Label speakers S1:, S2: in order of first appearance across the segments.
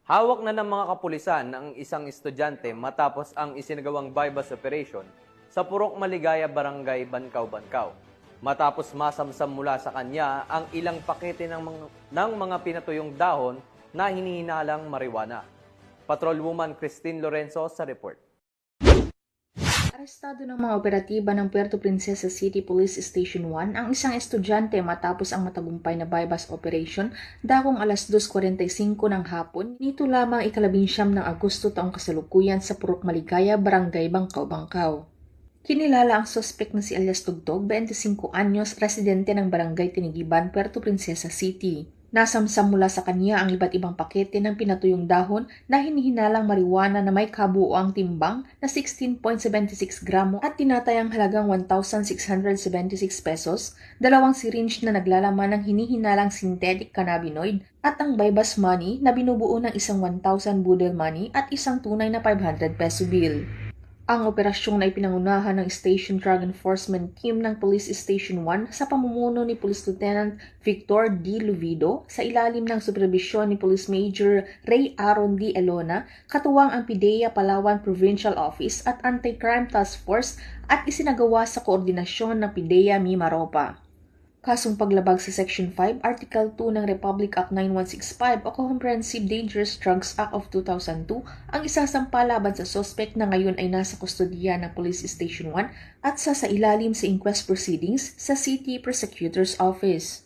S1: Hawak na ng mga kapulisan ang isang estudyante matapos ang isinagawang bypass operation sa Purok Maligaya, Barangay Bankaw-Bankaw. Matapos masamsam mula sa kanya ang ilang pakete ng mga pinatuyong dahon na hinihinalang marijuana. Patrolwoman Christine Lorenzo sa report.
S2: Arestado ng mga operatiba ng Puerto Princesa City Police Station 1 ang isang estudyante matapos ang matagumpay na bypass operation dakong alas 2:45 ng hapon nito lamang ika-19 ng Agosto taong kasalukuyan sa Purok Maligaya, Barangay Bankaw-Bankaw. Kinilala ang suspect na si alias Tugtog, 25 anyos, residente ng Barangay Tinigiban, Puerto Princesa City. Nasamsam mula sa kanya ang iba't ibang pakete ng pinatuyong dahon na hinihinalang marijuana na may kabuoang timbang na 16.76 gramo at tinatayang halagang 1,676 pesos, dalawang syringe na naglalaman ng hinihinalang synthetic cannabinoid at ang bypass money na binubuo ng isang 1,000 budel money at isang tunay na 500 peso bill. Ang operasyong na ipinangunahan ng Station Drug Enforcement Team ng Police Station 1 sa pamumuno ni Police Lieutenant Victor D. Luvido sa ilalim ng superbisyon ni Police Major Ray Aaron D. Elona, katuwang ang PIDEA Palawan Provincial Office at Anti-Crime Task Force at isinagawa sa koordinasyon ng PIDEA Mimaropa. Kasong paglabag sa Section 5, Article 2 ng Republic Act 9165 o Comprehensive Dangerous Drugs Act of 2002 ang isasampa laban sa suspect na ngayon ay nasa kustodiya ng Police Station 1 at sasailalim sa inquest proceedings sa City Prosecutor's Office.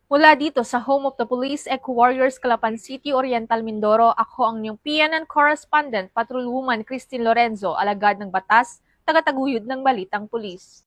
S3: Mula dito sa Home of the Police Eco Warriors, Calapan City, Oriental Mindoro, ako ang inyong PNN Correspondent, Patrolwoman Christine Lorenzo, alagad ng batas, tagataguyod ng Balitang Pulis.